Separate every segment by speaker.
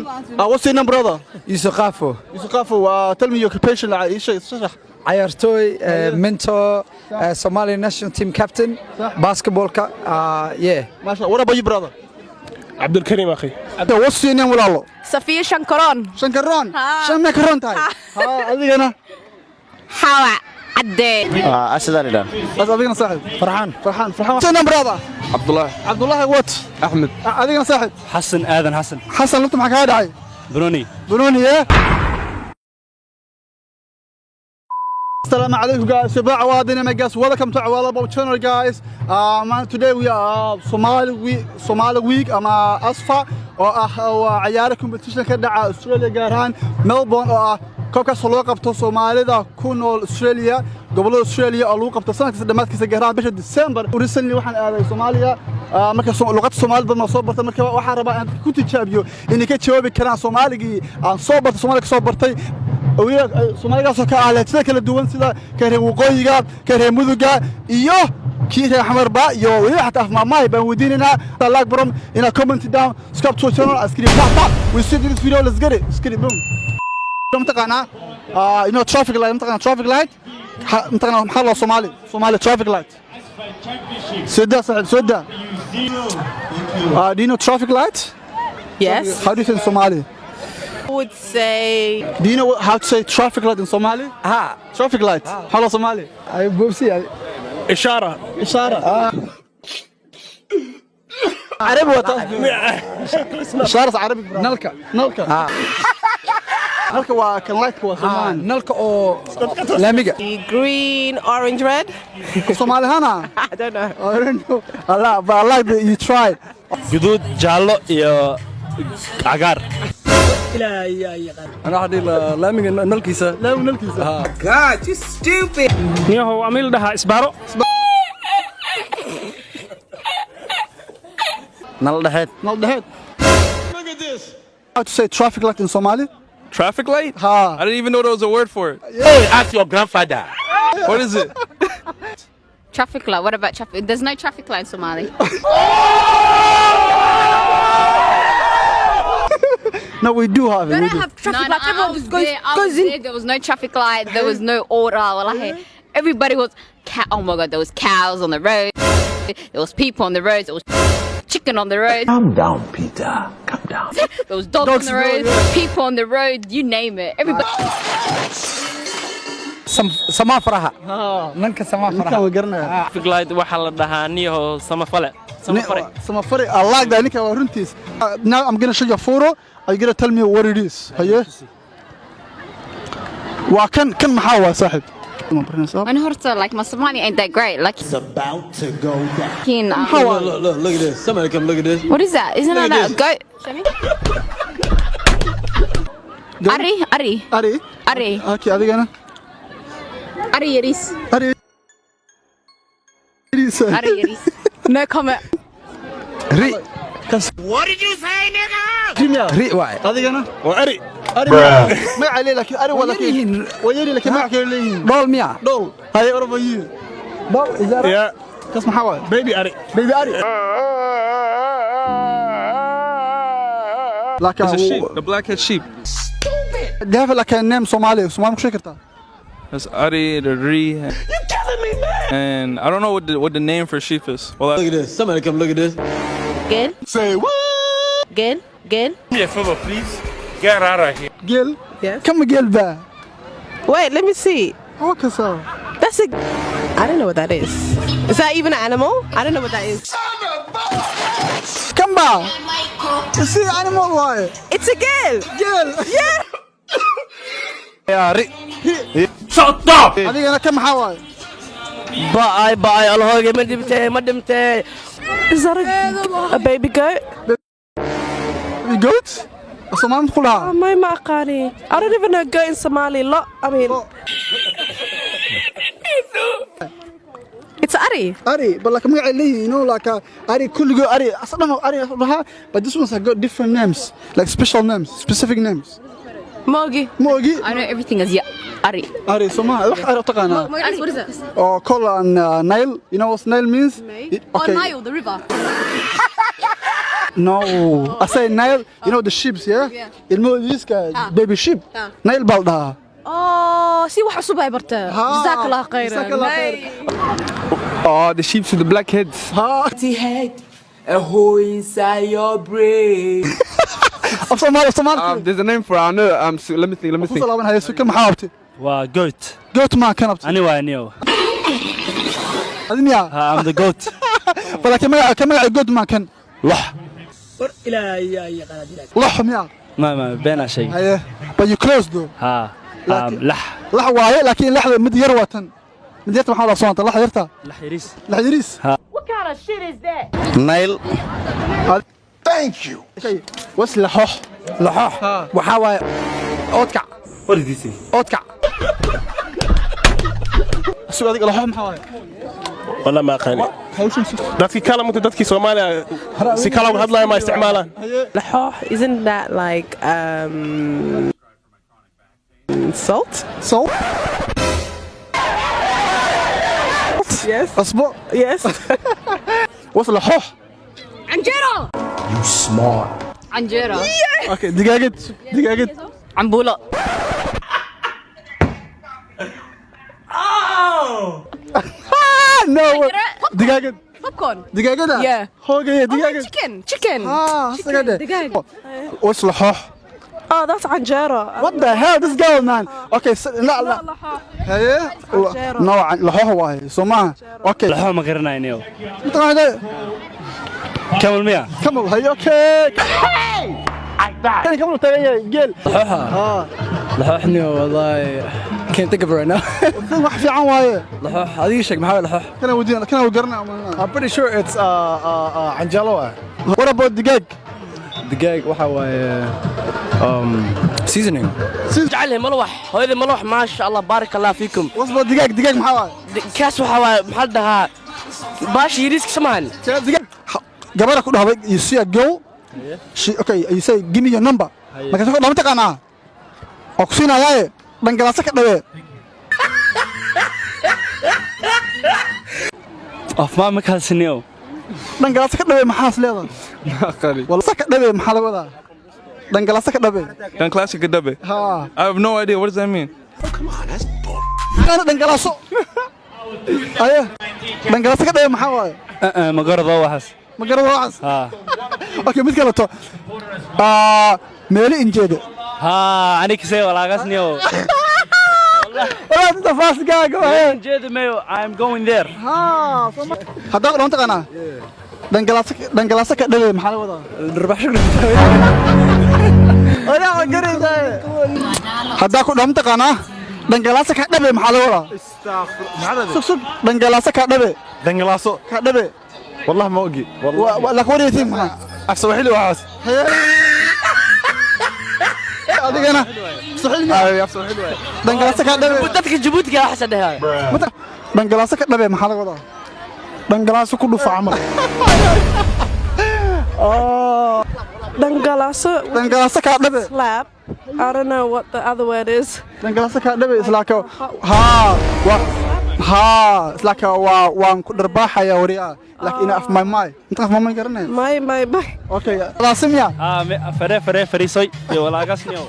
Speaker 1: What's your name, brother?
Speaker 2: Yusuf Qafo.
Speaker 1: Yusuf Qafo, tell me your occupation.
Speaker 2: Ciyaartooy, mentor, Somali national team captain, basketballka. Yeah.
Speaker 1: MashaAllah. What about you, brother?
Speaker 3: Abdul Karim akhi.
Speaker 1: What's your name, walaalo?
Speaker 4: Safia Shankaron.
Speaker 1: Shankaron. Shankaron tahay. Adigana?
Speaker 4: Hawa Adde.
Speaker 5: أسداني
Speaker 1: بس أدينا صاحب. فرحان. What's your name, brother?
Speaker 5: عبد الله
Speaker 1: what?
Speaker 5: أحمد
Speaker 1: أدينا صاحب.
Speaker 5: حسن آذن حسن
Speaker 1: حسن أنت معك هذا عاي.
Speaker 5: بنوني
Speaker 1: يا. Assalamu alaikum guys, Sabah Awadina Megas, welcome to our Labo channel guys. Man, today we are Somali week, ASFA oo ciyaar competition ka dhaca Australia gaar ahaan Melbourne oo koobka soo loo qabto Soomaalida ku nool Australia, gobolada Australia oo lagu qabto sanadkii dhamaadkiisa gaar ahaan bisha December. Recently waxaan aaday Soomaaliya marka luqadda Soomaalida ma soo bartay marka waxaan rabaa inaan ku tijaabiyo in ka jawaabi karaan Soomaaligii aan soo bartay Soomaaliga soo bartay Soomaaligaasoo ka ah leexda kala duwan sida Kareem Waqooyiga, Kareem Muduga iyo Kiira Xamarba iyo wixii xataa afmaamahay baan weydiinayna like brom in a comment down subscribe to channel askari pop we see this video let's get it boom mtaqana traffic light mtaqana traffic light mtaqana maxaa Somali traffic light sida sida do you know traffic light?
Speaker 4: Yes.
Speaker 1: How do you say in Somali?
Speaker 4: I would say.
Speaker 1: Do you know how to say traffic light in Somali? Traffic light. Hello Somali.
Speaker 2: I بوبسي.
Speaker 3: إشارة.
Speaker 1: عربي وتصدق. إشارة عربي.
Speaker 2: نلكا.
Speaker 1: نلكا وكان لايت كواسمان.
Speaker 2: نلكا أو لاميجا.
Speaker 4: Green, orange, red.
Speaker 1: Somali هنا.
Speaker 4: I don't know.
Speaker 1: I don't know. Allah, but I like that you tried.
Speaker 5: جدود جالو يا عقار
Speaker 2: أنا هذي لاميجا نلكيسة.
Speaker 1: لا ونلكيسة.
Speaker 4: God, you stupid.
Speaker 3: نيهو عميل ده إسبارو.
Speaker 5: نال دحيت
Speaker 1: Look at this. How to say traffic light in Somali?
Speaker 6: Traffic light?
Speaker 1: Ha.
Speaker 6: I didn't even know there was a word for it.
Speaker 5: Hey, ask your grandfather.
Speaker 6: What is it?
Speaker 4: Traffic light. What about traffic? There's no traffic light in Somali.
Speaker 1: No, we do have it.
Speaker 4: They
Speaker 1: We
Speaker 4: don't
Speaker 1: do.
Speaker 4: have traffic light. Everyone just goes in. There was no traffic light. There was no order. Everybody was. Oh my God! There was cows on the road. There was people on the roads. There was chicken on the road.
Speaker 5: Calm down, Peter. Calm down.
Speaker 4: There was dogs on the road. People on the road. You name it. Everybody.
Speaker 2: سما فرحة. نلكا سما
Speaker 1: Ninkan
Speaker 2: فرحة.
Speaker 1: way garanaya.
Speaker 3: Traffic light waxaa la dhahaa niyaho samafale.
Speaker 1: Samafare. I like that. Ninkan waa runtiis. Now I'm gonna show you a photo. Are you gonna tell me what it is? Haye. Waa kan maxaa waa saaxib?
Speaker 4: And Horta, like my Somali ain't that great. Like
Speaker 5: It's about to go down.
Speaker 1: Look
Speaker 5: at this. Somebody come look at this.
Speaker 4: what is that? Isn't that a goat? Show me. Ari.
Speaker 1: Okay, adigana.
Speaker 4: Ari Yaris.
Speaker 1: Ari.
Speaker 4: Ari Yaris. No comment.
Speaker 2: ري.
Speaker 5: What did you say, nigga?
Speaker 1: Jimya.
Speaker 2: ري واعي.
Speaker 1: adigana.
Speaker 3: وأري.
Speaker 1: Ari ما عليه لك أري ولا كين ويري لك ما حكي لي
Speaker 2: دول ميا.
Speaker 1: دول هاي أوروبية
Speaker 2: دول إذا.
Speaker 3: Yeah.
Speaker 1: كاسم حوال
Speaker 3: Baby أري.
Speaker 1: بيبي أري
Speaker 6: It's a sheep, the blackhead sheep.
Speaker 1: ده لك نام Somali مش فكرتها
Speaker 6: That's Ari, the Ri. You're killing me, man! And I don't know what the name for sheep is. Well,
Speaker 5: Look at this. Somebody come look at this.
Speaker 4: Good.
Speaker 1: say what
Speaker 4: Good.
Speaker 3: Get out of here.
Speaker 1: قل
Speaker 4: Yes.
Speaker 1: كم قل بقى
Speaker 7: Wait, let me see.
Speaker 1: هو كسر
Speaker 7: That's a. I don't know what that is. Is that even an animal? I don't know what that is.
Speaker 1: كم بقى see animal واي
Speaker 7: It's a girl.
Speaker 1: قل
Speaker 7: Yeah.
Speaker 2: يا ري.
Speaker 1: هذه أنا كم حوال
Speaker 7: Bye. Allah hoge madimte. Is that a baby goat?
Speaker 1: goat Somali مدخلها
Speaker 7: My maqani. I don't even know goat in Somali. Lot. I mean. It's Ari.
Speaker 1: Ari but like ما عليه you know like Ari كل جو Ari أصلا Ari أصلها but this one's got different names like special names specific names
Speaker 7: Mogi.
Speaker 1: موجي
Speaker 4: I know everything is Ari.
Speaker 1: Ari Somali wax Ari تقانا
Speaker 4: What is it?
Speaker 1: or call on Nile you know what Nile means okay
Speaker 4: Nile, the river.
Speaker 1: No, I say Nile. You know the sheeps, yeah? This guy, baby sheep. Nile balda.
Speaker 7: Oh, see what حسوبة برتا. جزاك الله خير.
Speaker 1: جزاك الله خير.
Speaker 2: Oh, the sheep with the black heads.
Speaker 5: head. A hole inside your brain.
Speaker 2: There's a name for it. I know. Let me think.
Speaker 1: وصل هاي السكة محاوبتي.
Speaker 3: وجوت
Speaker 1: Goat ما كنبت.
Speaker 3: أنا وانيو
Speaker 1: أدنيا.
Speaker 3: I'm the goat
Speaker 1: فلا كم goat ما كان.
Speaker 3: لح
Speaker 1: لح ميا.
Speaker 3: ما بينا شيء
Speaker 1: أيه. But you close though.
Speaker 3: ها لح
Speaker 1: لح واعي لكن لح مد يروة. مد يرتم حول صوت لح يرتا.
Speaker 3: لح يريس
Speaker 1: لح يريس.
Speaker 2: Nile.
Speaker 5: Thank you.
Speaker 1: Okay. What's لحوح؟
Speaker 2: لحوح. وحاوي. أوتكع.
Speaker 3: What did he say
Speaker 2: أوتكع.
Speaker 1: السؤال هذيك لحوح محاوي.
Speaker 3: والله ما قاني dadkii kala muddo dadkii Soomaaliya si kala uga hadlayo ma isticmaalaan
Speaker 7: لحوح, isn't that like salt?
Speaker 1: Salt.
Speaker 7: Yes.
Speaker 1: أصبع.
Speaker 7: Yes.
Speaker 1: What's لحوح؟
Speaker 4: عنجرة
Speaker 5: You smart.
Speaker 4: عنجرة
Speaker 1: Okay. دقاقة.
Speaker 4: عنبولة
Speaker 1: No. دقاقة.
Speaker 7: Popcorn.
Speaker 1: دقاقة ده.
Speaker 7: Yeah.
Speaker 1: هوجي دقاقة.
Speaker 7: Chicken.
Speaker 1: سجدة.
Speaker 7: دقاق.
Speaker 1: What's لحوح؟
Speaker 7: Oh, that's عنجرة.
Speaker 1: What the hell this girl man? Okay. لا. هي. نوع لحوح واهي. سمعها. Okay.
Speaker 3: لحوح ما غيرنا انيو
Speaker 1: أنت هذا.
Speaker 3: كمل 100
Speaker 1: كمل هي okay. كان كمل ترى جيل.
Speaker 2: لحوح نيو والله. Can't think of it right now.
Speaker 1: واحد في عوايه.
Speaker 2: لحوح. هذه شيء محاول لحوح.
Speaker 1: كنا وقرنا.
Speaker 2: I'm pretty sure it's عنجلوة.
Speaker 1: What about دقاق؟
Speaker 2: دقاق وحاوي seasoning.
Speaker 8: جعله ملوح هذا ملوح ما شاء الله بارك الله فيكم
Speaker 1: What's about دقاق محاوي.
Speaker 8: كاس وحوا محل دها باش يريسك سمان
Speaker 1: دقاق. قبلك كده هذا you see a girl. Okay you say give me your number. ما كنت تقول نمتك أنا. أقسينا ياي. بنجلاسك ده.
Speaker 3: أفما مكاسنيو
Speaker 1: بنجلاسك ده محاس ليه.
Speaker 2: ما قري.
Speaker 1: والله سك ده محل ولا. بنجلاسك ده.
Speaker 6: Dan classic Adabe.
Speaker 1: ها.
Speaker 6: I have no idea. What does that mean?
Speaker 1: أنا بنجلاسو. أيه. بنجلاسك ده محاوي.
Speaker 3: ما قرض وحس
Speaker 1: ما قرر واحد.
Speaker 3: ها
Speaker 1: أوكي مثل كلامته. مالي إنجيل.
Speaker 3: ها أنا كسي ولا قاسنيو
Speaker 1: والله أنت فاست جاك.
Speaker 3: جد ميو I'm going there
Speaker 1: ها. هذا قرأت أنا. دنجلاسك ده محل ولا.
Speaker 2: نربح شغل.
Speaker 1: أنا قريت. هذا قرأت أنا. دنجلاسك ده محل ولا. سك دنجلاسك ده.
Speaker 2: دنجلاسو.
Speaker 1: ده.
Speaker 2: والله ما أوجي.
Speaker 1: ولا كوري ثيم ها.
Speaker 2: أحسن حلو وحاس.
Speaker 1: هذا أنا. صحيح.
Speaker 2: أحسن حلو.
Speaker 1: دنجلاسك ده.
Speaker 8: بدك جبوتك يا حسن هاي
Speaker 1: دنجلاسك ده محل ولا. دنجلاسو كله في عمر.
Speaker 7: Dangalaso.
Speaker 1: دنجلاسك ده.
Speaker 7: Slap. I don't know what the other word is.
Speaker 1: دنجلاسك ده. It's like it's like وان كدرباحة يا وريا. Like enough my mind. أنت في my mind كرني.
Speaker 7: My.
Speaker 1: Okay. لازم يا.
Speaker 3: فري سوي ولا قاسنيو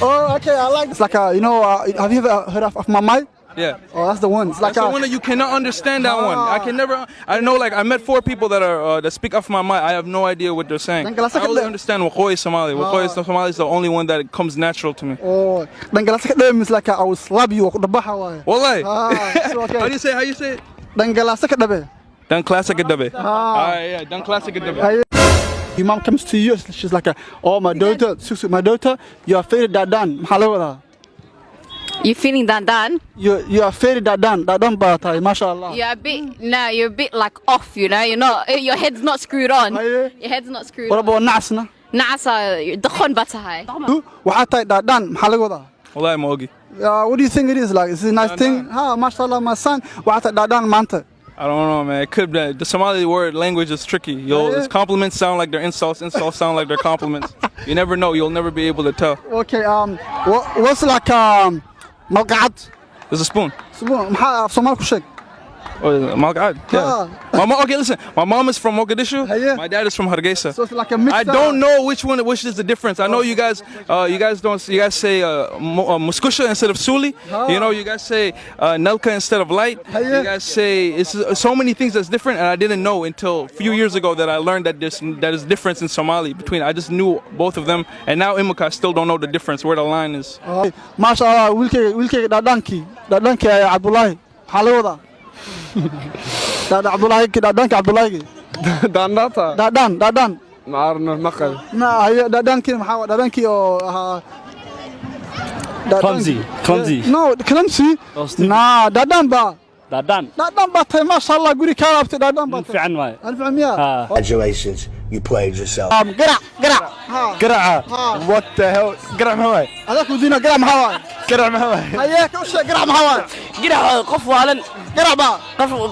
Speaker 1: Oh, okay. I like. It's like you know. Have you ever heard of my mind?
Speaker 6: Yeah.
Speaker 1: Oh, that's the one. It's like
Speaker 6: That's the one that you cannot understand. That one. I can never. I know. Like I met 4 people that are that speak off my mind. I have no idea what they're saying. I only understand Wakoi Somali. Wakoi Somali is the only one that comes natural to me.
Speaker 1: Oh, دنجلاسك ده means like I will slap you كدرباحة واي.
Speaker 6: Wallahi.
Speaker 1: Okay.
Speaker 6: How do you say? How you say it?
Speaker 1: دنجلاسك ده.
Speaker 6: Dan classic Adabe. Yeah. Dan classic Adabe.
Speaker 1: Your mom comes to you. She's like, oh my daughter, you are fairy dadan. Hello there.
Speaker 4: You feeling done?
Speaker 1: You are fairy dadan bata. Mashallah.
Speaker 4: You're a bit like off, you know. You're not. Your head's not screwed on.
Speaker 1: Aye.
Speaker 4: Your head's not screwed
Speaker 1: What
Speaker 4: on.
Speaker 1: about نعسنا?
Speaker 4: نعسة دخن بتاعي.
Speaker 1: وحتى dadan. Hello there.
Speaker 6: Wallahi Mogi.
Speaker 1: What do you think it is like? Is it a nice thing? Mashallah, my son. وحتى dadan manta.
Speaker 6: I don't know, man. It could be. The Somali word language is tricky. Its compliments sound like they're insults. Insults sound like they're compliments. You never know. You'll never be able to tell.
Speaker 1: Okay. What's like ملقعة?
Speaker 6: There's a spoon.
Speaker 1: سبون. في صومال كل شيء.
Speaker 6: Malqad. Yeah. My mom. Okay, listen. My mom is from Mogadishu.
Speaker 1: Yeah.
Speaker 6: My dad is from Hargeisa.
Speaker 1: So it's like a mix.
Speaker 6: I don't know which is the difference. I know you guys say muskusha instead of suli. You know, you guys say nelka instead of light. You guys say it's so many things that's different, and I didn't know until a few years ago that I learned that there's difference in Somali between. I just knew both of them, and now Imaka I still don't know the difference where the line is.
Speaker 1: MashaAllah, wiilkayga dhadhanki Abdullahi maxaa laga wadaa dhadhanki Abdullahi
Speaker 2: Dandata.
Speaker 1: dhadhan
Speaker 2: Ma arno maqal.
Speaker 1: na haye dhadhanki maxaa waa dhadhanki oo ahaa
Speaker 2: Clumsy.
Speaker 1: no clumsy na dhadhan ba
Speaker 2: Dadan.
Speaker 1: ba tahay MashaAllah guri kaa qabtay dhadhan ba
Speaker 2: Fiican waay.
Speaker 1: anfican miyaa
Speaker 9: Congratulations, you played yourself.
Speaker 1: garac
Speaker 2: Qiraca. What the hell? Qirac ma waay.
Speaker 1: adaa ku diina garac maxaa waay
Speaker 2: Qirac ma waay.
Speaker 1: haye ka u sheeg garac maxaa waay
Speaker 8: Qirac qof waalan.
Speaker 1: garac ba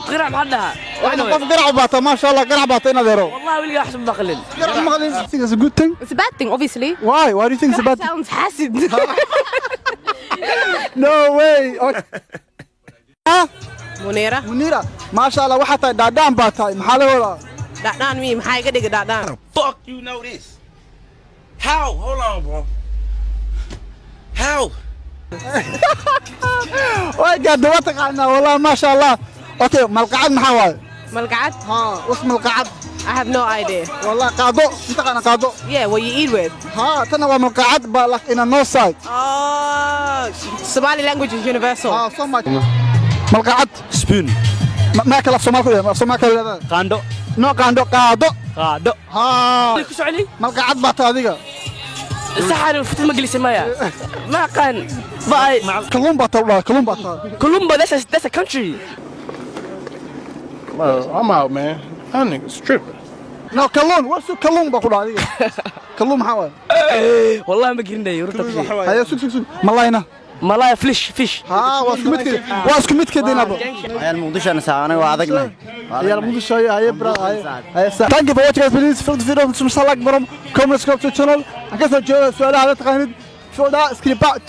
Speaker 8: Qirac maxaa dhaha?
Speaker 1: qof garac baa tahay MashaAllah garac baa tahay inadeero
Speaker 8: Wallahi weliga wax ma maqlin.
Speaker 1: garac maqlin I think it's a good thing
Speaker 7: It's a bad thing, obviously.
Speaker 1: why do you think it's a bad
Speaker 7: Sounds hasid.
Speaker 1: no way okay.
Speaker 7: Munira.
Speaker 1: MashaAllah waxaa tahay dhadhan baa tahay maxaa laga wadaa
Speaker 7: Dadaan mi maxay iga dhigay dadaan?
Speaker 9: Fuck, you know this. How? Hold on, bro. How?
Speaker 1: way gaadhay waa taqaanaa wallahi MashaAllah okay malqacad maxaa waaye
Speaker 7: Malqacad?
Speaker 1: was malqacad
Speaker 7: I have no idea.
Speaker 1: wallahi qaado intaqaana qaado
Speaker 7: Yeah, what you eat with?
Speaker 1: tana waa malqacad ba like in a north side
Speaker 7: Oh, Somali language is universal.
Speaker 1: so much malqacad
Speaker 2: Spoon.
Speaker 1: ma kala Soomaali ku yahay Soomaali kala leedahay
Speaker 2: Qando.
Speaker 1: no qaado
Speaker 2: Qaado.
Speaker 8: Ku socoli.
Speaker 1: malqacad baa tahay adiga
Speaker 8: Saxan futul ma gelisan maya. Ma qan. Bye.
Speaker 1: kalluun baa tahay kalluun baa tahay
Speaker 8: Colombo, that's a country.
Speaker 3: I'm out, man. That nigga's tripping.
Speaker 1: no kalluun what's kalluun baa ku dhahay adiga kalluun maxaa waaye
Speaker 8: Wallahi ma garanayo runta fish.
Speaker 1: haye sug malayna
Speaker 8: Malaya fish.
Speaker 1: waa isku mid kadinaba
Speaker 2: Ayaan Muqdisho anaga waa adagnahay.
Speaker 1: يلا مو شوية هاي برا هاي thank you for watching us please فيلم فيديو سمسالك برام كومنت سكوب channel أكثر سؤال هذا تقنيد شو ده سكريبات